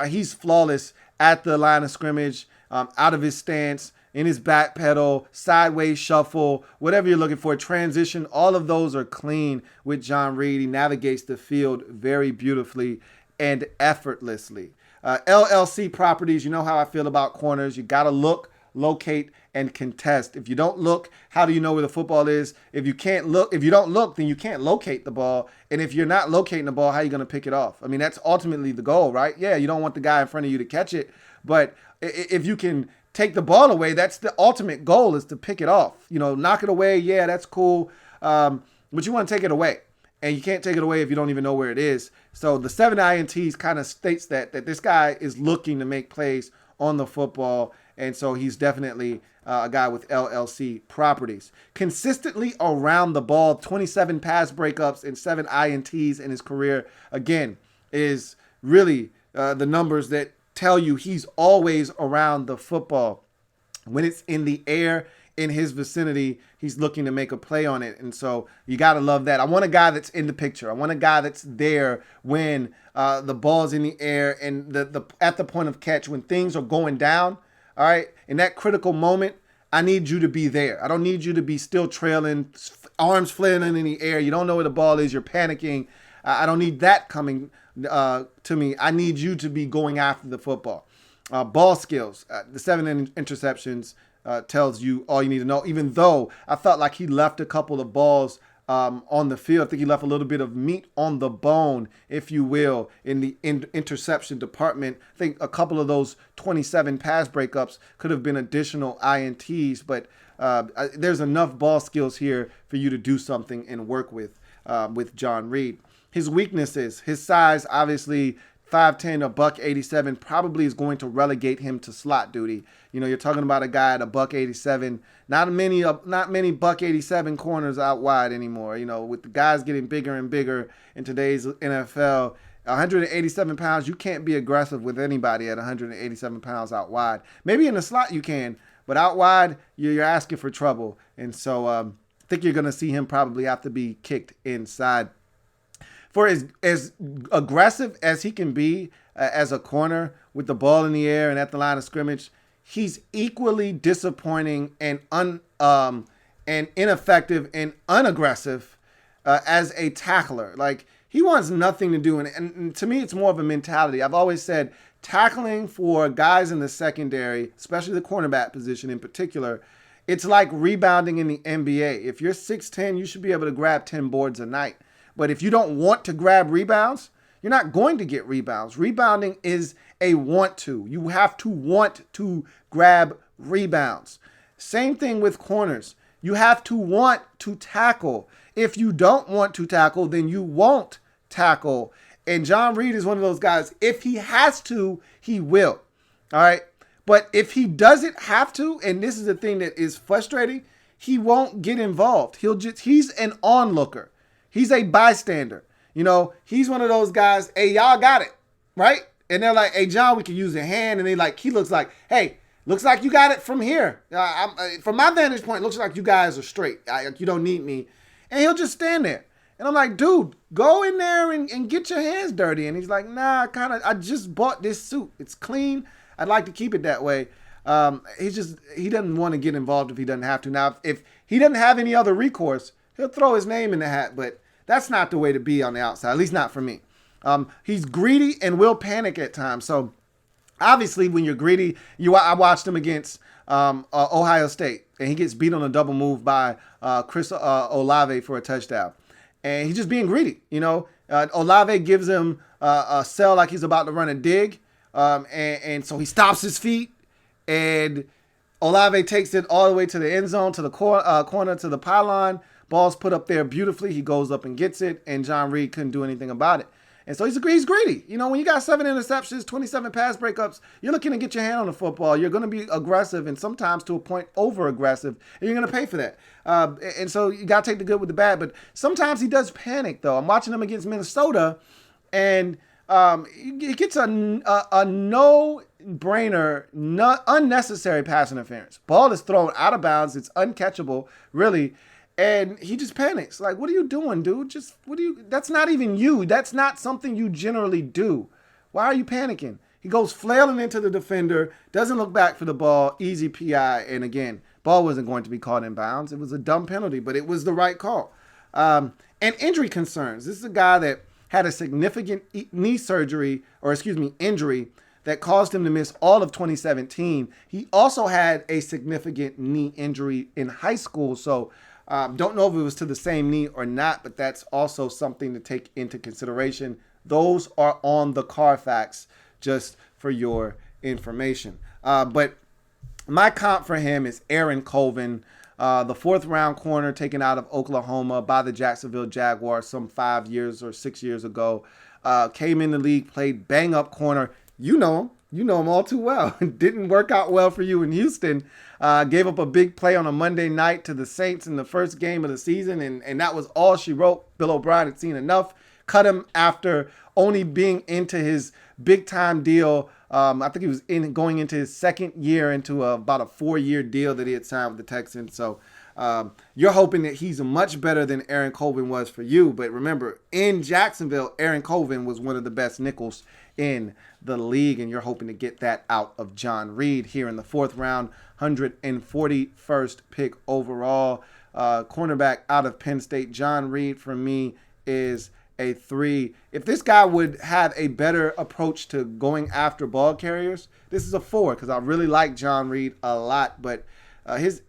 he's flawless at the line of scrimmage, out of his stance, in his back pedal, sideways shuffle, whatever you're looking for, transition, all of those are clean with John Reed. He navigates the field very beautifully and effortlessly. LLC properties, you know how I feel about corners. You got to look, locate, and contest. If you don't look, how do you know where the football is? If you don't look, then you can't locate the ball. And if you're not locating the ball, how are you going to pick it off? I mean, that's ultimately the goal, right? Yeah, you don't want the guy in front of you to catch it, but if you can take the ball away, that's the ultimate goal, is to pick it off. You know, knock it away, yeah, that's cool, but you want to take it away. And you can't take it away if you don't even know where it is. So the 7 INTs kind of states that this guy is looking to make plays on the football, and so he's definitely a guy with LLC properties. Consistently around the ball, 27 pass breakups and 7 INTs in his career, again, is really the numbers that tell you he's always around the football. When it's in the air in his vicinity, he's looking to make a play on it. And so you got to love that. I want a guy that's in the picture. I want a guy that's there when the ball's in the air and the at the point of catch, when things are going down. All right. In that critical moment, I need you to be there. I don't need you to be still trailing, arms flailing in the air. You don't know where the ball is. You're panicking. I don't need that coming to me. I need you to be going after the football. Ball skills, the 7 interceptions tells you all you need to know, even though I felt like he left a couple of balls on the field. I think he left a little bit of meat on the bone, if you will, in the interception department. I think a couple of those 27 pass breakups could have been additional INTs, but there's enough ball skills here for you to do something and work with John Reed. His weaknesses, his size, obviously 5'10", $187, probably is going to relegate him to slot duty. You know, you're talking about a guy at $187. Not many $187 corners out wide anymore. You know, with the guys getting bigger and bigger in today's NFL, 187 pounds, you can't be aggressive with anybody at 187 pounds out wide. Maybe in the slot you can, but out wide, you're asking for trouble. And so I think you're going to see him probably have to be kicked inside. For as aggressive as he can be as a corner with the ball in the air and at the line of scrimmage, he's equally disappointing and ineffective and unaggressive as a tackler. Like, he wants nothing to do. And to me, it's more of a mentality. I've always said tackling for guys in the secondary, especially the cornerback position in particular, it's like rebounding in the NBA. If you're 6'10", you should be able to grab 10 boards a night. But if you don't want to grab rebounds, you're not going to get rebounds. Rebounding is a want to. You have to want to grab rebounds. Same thing with corners. You have to want to tackle. If you don't want to tackle, then you won't tackle. And John Reid is one of those guys. If he has to, he will. All right. But if he doesn't have to, and this is the thing that is frustrating, he won't get involved. He's an onlooker. He's a bystander. He's one of those guys, hey, y'all got it, right? And they're like, hey, John, we can use a hand. And he looks like, hey, looks like you got it from here. From my vantage point, it looks like you guys are straight. You don't need me. And he'll just stand there. And I'm like, dude, go in there and get your hands dirty. And he's like, nah, I just bought this suit. It's clean. I'd like to keep it that way. He doesn't want to get involved if he doesn't have to. Now, if he doesn't have any other recourse, he'll throw his name in the hat. But that's not the way to be on the outside, at least not for me. He's greedy and will panic at times. So obviously, when you're greedy, I watched him against Ohio State, and he gets beat on a double move by Chris Olave for a touchdown. And he's just being greedy. Olave gives him a sell like he's about to run a dig. And so he stops his feet, and Olave takes it all the way to the end zone, to the corner, to the pylon. Ball's put up there beautifully. He goes up and gets it, and John Reid couldn't do anything about it. And so he's greedy. When you got 7 interceptions, 27 pass breakups, you're looking to get your hand on the football. You're going to be aggressive, and sometimes to a point over-aggressive, and you're going to pay for that. And so you got to take the good with the bad. But sometimes he does panic, though. I'm watching him against Minnesota, and he gets a no-brainer, unnecessary pass interference. Ball is thrown out of bounds. It's uncatchable, really. And he just panics. Like, what are you doing, dude? That's not even you. That's not something you generally do. Why are you panicking? He goes flailing into the defender, doesn't look back for the ball, easy PI. And again, ball wasn't going to be caught in bounds. It was a dumb penalty, but it was the right call. And injury concerns. This is a guy that had a significant knee injury that caused him to miss all of 2017. He also had a significant knee injury in high school. So don't know if it was to the same knee or not, but that's also something to take into consideration. Those are on the Carfax, just for your information. But my comp for him is Aaron Colvin, the 4th-round corner taken out of Oklahoma by the Jacksonville Jaguars some 5 years or 6 years ago. Came in the league, played bang-up corner. You know him. You know him all too well. Didn't work out well for you in Houston. Gave up a big play on a Monday night to the Saints in the first game of the season, and that was all she wrote. Bill O Brien had seen enough. Cut him after only being into his big-time deal. I think he was going into his second year into about a 4-year deal that he had signed with the Texans. So you're hoping that he's much better than Aaron Colvin was for you. But remember, in Jacksonville, Aaron Colvin was one of the best nickels in the league, and you're hoping to get that out of John Reid here in the 4th round, 141st pick overall. Cornerback out of Penn State. John Reid, for me, is a 3. If this guy would have a better approach to going after ball carriers, this is a 4, because I really like John Reid a lot. But his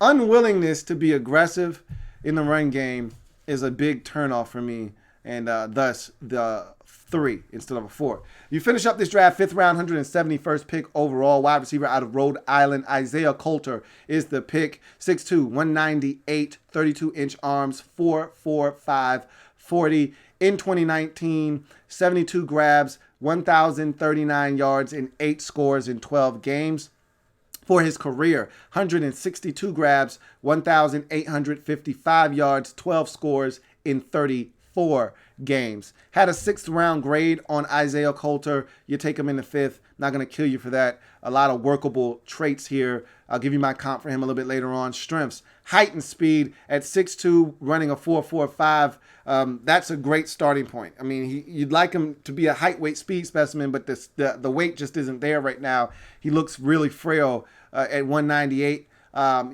unwillingness to be aggressive in the run game is a big turnoff for me, and thus the 3 instead of a 4. You finish up this draft, 5th round, 171st pick overall, wide receiver out of Rhode Island. Isaiah Colter is the pick. 6'2", 198, 32-inch arms, 4.45, 40. In 2019, 72 grabs, 1,039 yards, and 8 scores in 12 games. For his career, 162 grabs, 1,855 yards, 12 scores in 34 games. Had a 6th round grade on Isaiah Colter. You take him in the 5th. Not going to kill you for that. A lot of workable traits here. I'll give you my comp for him a little bit later on. Strengths, height and speed at 6'2", running a 4.45. That's a great starting point. I mean, you'd like him to be a height, weight, speed specimen, but the weight just isn't there right now. He looks really frail at 198.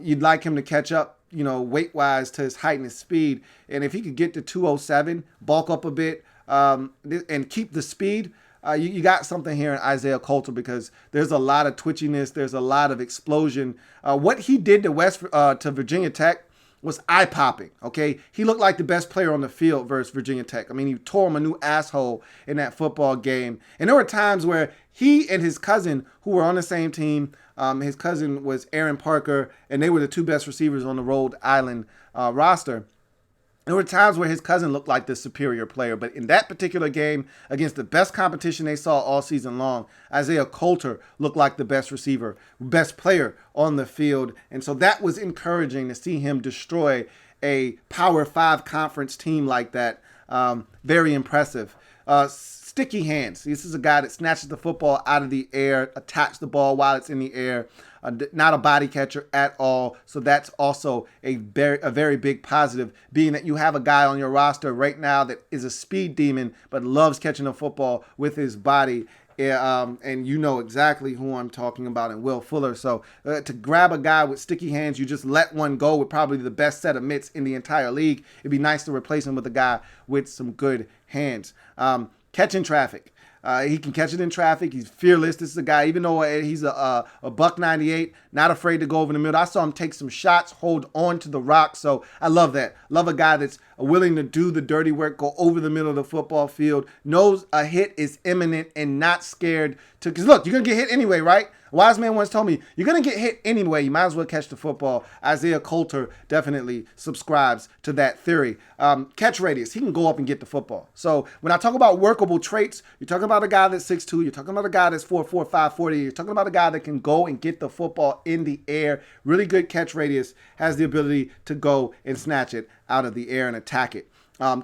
You'd like him to catch up, weight-wise to his height and his speed. And if he could get to 207, bulk up a bit, and keep the speed, you got something here in Isaiah Colter, because there's a lot of twitchiness. There's a lot of explosion. What he did to Virginia Tech was eye-popping, okay? He looked like the best player on the field versus Virginia Tech. I mean, he tore him a new asshole in that football game. And there were times where he and his cousin, who were on the same team, his cousin was Aaron Parker, and they were the two best receivers on the Rhode Island roster. There were times where his cousin looked like the superior player, but in that particular game, against the best competition they saw all season long, Isaiah Colter looked like the best receiver, best player on the field. And so that was encouraging to see him destroy a Power 5 conference team like that. Very impressive. Sticky hands. This is a guy that snatches the football out of the air, attacks the ball while it's in the air. Not a body catcher at all. So that's also a very big positive, being that you have a guy on your roster right now that is a speed demon but loves catching the football with his body. And you know exactly who I'm talking about in Will Fuller. So to grab a guy with sticky hands, you just let one go with probably the best set of mitts in the entire league. It'd be nice to replace him with a guy with some good hands. Catching traffic. He can catch it in traffic. He's fearless. This is a guy, even though he's a $198, not afraid to go over the middle. I saw him take some shots, hold on to the rock. So I love that. Love a guy that's willing to do the dirty work, go over the middle of the football field, knows a hit is imminent and not scared to, because look, you're going to get hit anyway, right? A wise man once told me, you're going to get hit anyway. You might as well catch the football. Isaiah Colter definitely subscribes to that theory. Catch radius. He can go up and get the football. So when I talk about workable traits, you're talking about a guy that's 6'2". You're talking about a guy that's 4'4", 5'40". You're talking about a guy that can go and get the football in the air. Really good catch radius. Has the ability to go and snatch it out of the air and attack it.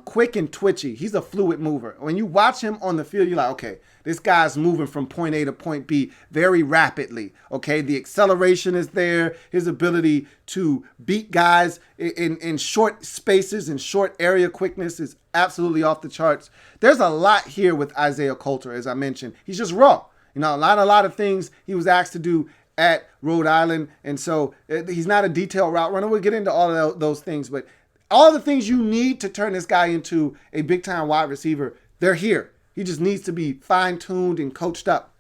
Quick and twitchy. He's a fluid mover. When you watch him on the field, you're like, okay, this guy's moving from point A to point B very rapidly. Okay, the acceleration is there. His ability to beat guys in short spaces and short area quickness is absolutely off the charts. There's a lot here with Isaiah Colter, as I mentioned. He's just raw. You know, a lot of things he was asked to do at Rhode Island, and so he's not a detailed route runner. We'll get into all of those things, but all the things you need to turn this guy into a big-time wide receiver, they're here. He just needs to be fine-tuned and coached up.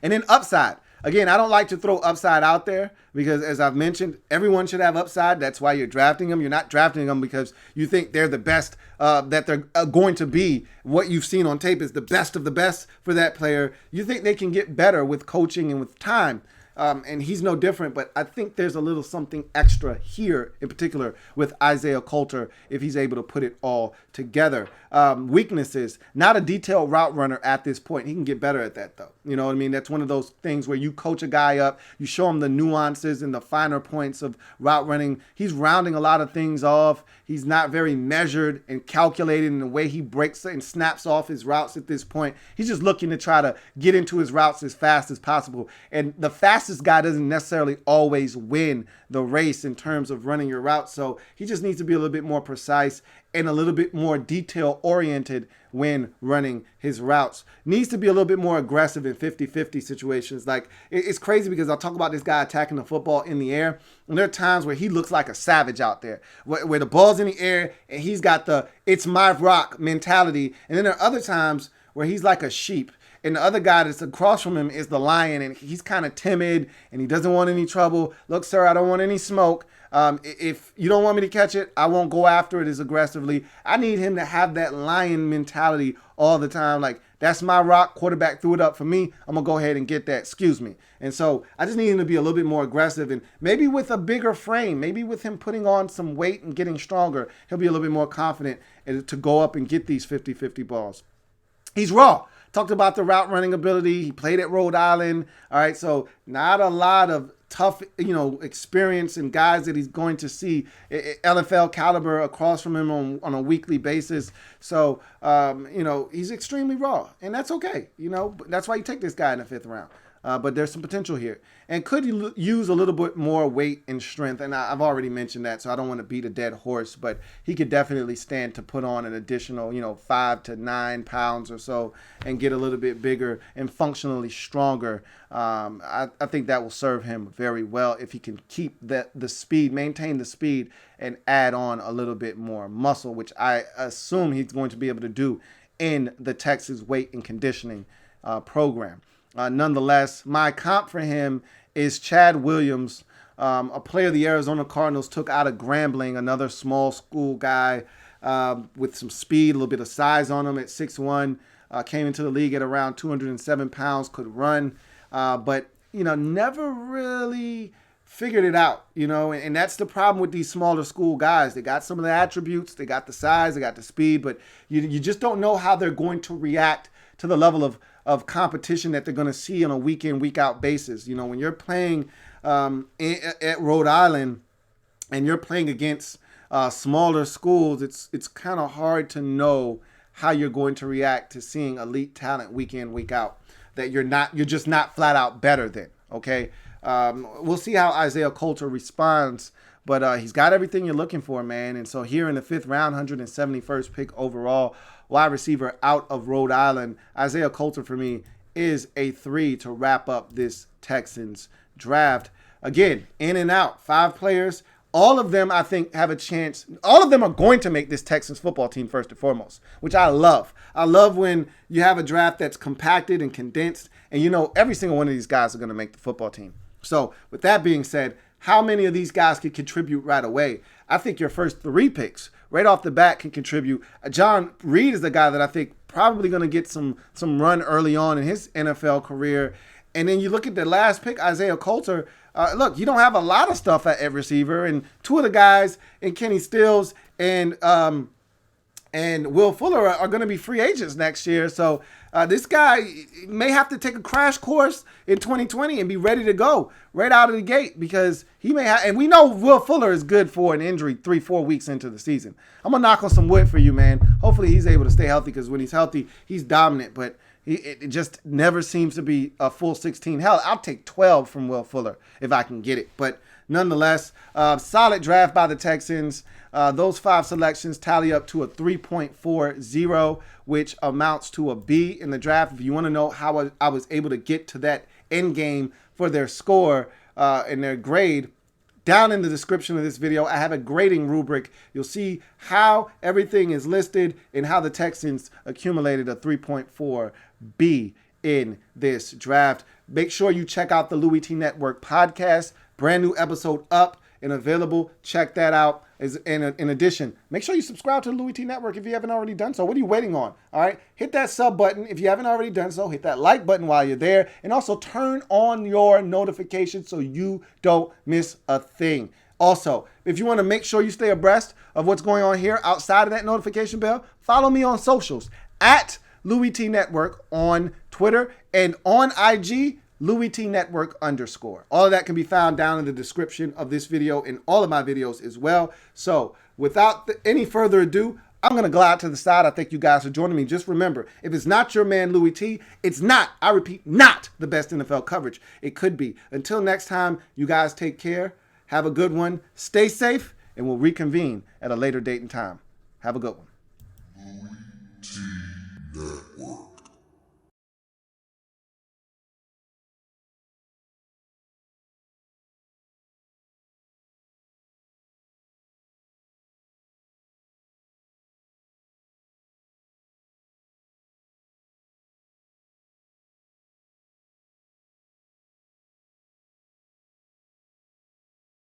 And then upside. Again, I don't like to throw upside out there because, as I've mentioned, everyone should have upside. That's why you're drafting them. You're not drafting them because you think they're the best, that they're going to be. What you've seen on tape is the best of the best for that player. You think they can get better with coaching and with time. And he's no different, but I think there's a little something extra here, in particular with Isaiah Colter, if he's able to put it all together. Weaknesses, not a detailed route runner at this point. He can get better at that, though. You know what I mean? That's one of those things where you coach a guy up, you show him the nuances and the finer points of route running. He's rounding a lot of things off. He's not very measured and calculated in the way he breaks and snaps off his routes at this point. He's just looking to try to get into his routes as fast as possible. And the fastest guy doesn't necessarily always win the race in terms of running your route. So he just needs to be a little bit more precise and a little bit more detail oriented when running his routes. Needs to be a little bit more aggressive in 50-50 situations. Like, it's crazy because I'll talk about this guy attacking the football in the air, and there are times where he looks like a savage out there, where the ball's in the air and he's got the "it's my rock" mentality. And then there are other times where he's like a sheep, and the other guy that's across from him is the lion, and he's kind of timid and he doesn't want any trouble. Look, sir, I don't want any smoke. If you don't want me to catch it, I won't go after it as aggressively. I need him to have that lion mentality all the time. Like, that's my rock. Quarterback threw it up for me. I'm going to go ahead and get that. Excuse me. And so I just need him to be a little bit more aggressive, and maybe with a bigger frame, maybe with him putting on some weight and getting stronger, he'll be a little bit more confident to go up and get these 50-50 balls. He's raw. Talked about the route running ability. He played at Rhode Island. All right, so not a lot of tough, experience and guys that he's going to see NFL caliber across from him on a weekly basis. So, he's extremely raw, and that's okay. That's why you take this guy in the 5th round. But there's some potential here. And could use a little bit more weight and strength. And I've already mentioned that, so I don't want to beat a dead horse. But he could definitely stand to put on an additional, 5 to 9 pounds or so and get a little bit bigger and functionally stronger. I think that will serve him very well if he can keep the speed, maintain the speed, and add on a little bit more muscle, which I assume he's going to be able to do in the Texas weight and conditioning program. Nonetheless, my comp for him is Chad Williams A player the Arizona Cardinals took out of Grambling, another small school guy with some speed, a little bit of size on him at 6'1", came into the league at around 207 pounds, could run, but, never really figured it out, and that's the problem with these smaller school guys. They got some of the attributes, they got the size, they got the speed, but you just don't know how they're going to react to the level of competition that they're going to see on a week in, week out basis. When you're playing at Rhode Island and you're playing against smaller schools, it's kind of hard to know how you're going to react to seeing elite talent week in, week out that you're just not flat out better than. Okay. We'll see how Isaiah Colter responds, but he's got everything you're looking for, man. And so here in the 5th round, 171st pick overall, wide receiver out of Rhode Island, Isaiah Colter for me is a 3 to wrap up this Texans draft. Again, in and out, 5 players. All of them, I think, have a chance. All of them are going to make this Texans football team first and foremost, which I love. I love when you have a draft that's compacted and condensed, and every single one of these guys are going to make the football team. So with that being said, how many of these guys can contribute right away? I think your first 3 picks right off the bat can contribute. John Reed is the guy that I think probably going to get some run early on in his NFL career. And then you look at the last pick, Isaiah Colter. Look, you don't have a lot of stuff at receiver, and 2 of the guys in Kenny Stills and Will Fuller are going to be free agents next year. So this guy may have to take a crash course in 2020 and be ready to go right out of the gate, because he may have, and we know Will Fuller is good for an injury 3-4 weeks into the season. I'm going to knock on some wood for you, man. Hopefully he's able to stay healthy, because when he's healthy, he's dominant, but it just never seems to be a full 16. Hell, I'll take 12 from Will Fuller if I can get it. But nonetheless, solid draft by the Texans. Those 5 selections tally up to a 3.40, which amounts to a B in the draft. If you want to know how I was able to get to that end game for their score and their grade, down in the description of this video, I have a grading rubric. You'll see how everything is listed and how the Texans accumulated a 3.4 B in this draft. Make sure you check out the Louie T Network podcast. Brand new episode up and available. Check that out. In addition, make sure you subscribe to the Louie T Network if you haven't already done so. What are you waiting on? All right, hit that sub button if you haven't already done so. Hit that like button while you're there, and also turn on your notifications so you don't miss a thing. Also, if you want to make sure you stay abreast of what's going on here outside of that notification bell, follow me on socials at Louie T Network on Twitter, and on IG, Louie T Network _. All of that can be found down in the description of this video and all of my videos as well. So without any further ado, I'm going to glide to the side. I thank you guys for joining me. Just remember, if it's not your man Louie T, it's not, I repeat, not the best NFL coverage. It could be. Until next time, you guys take care. Have a good one. Stay safe, and we'll reconvene at a later date and time. Have a good one. Louie T Network.